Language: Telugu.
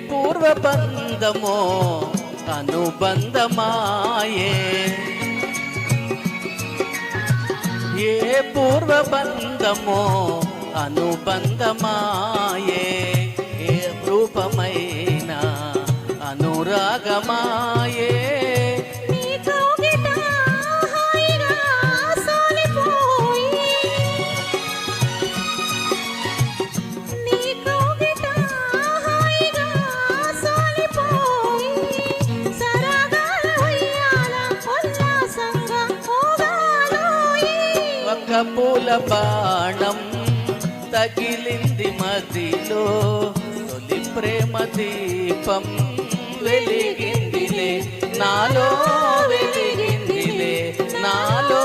పూర్వబంధమో అనుబంధమాయే, ఏ పూర్వబంధమో అనుబంధమాయే, ఏ రూపమైన అనురాగమాయే. ఒక పూల బాణం తగిలింది మదిలో, తొలి ప్రేమ దీపం వెలిగిందిలే నాలో, వెలిగిందిలే నాలో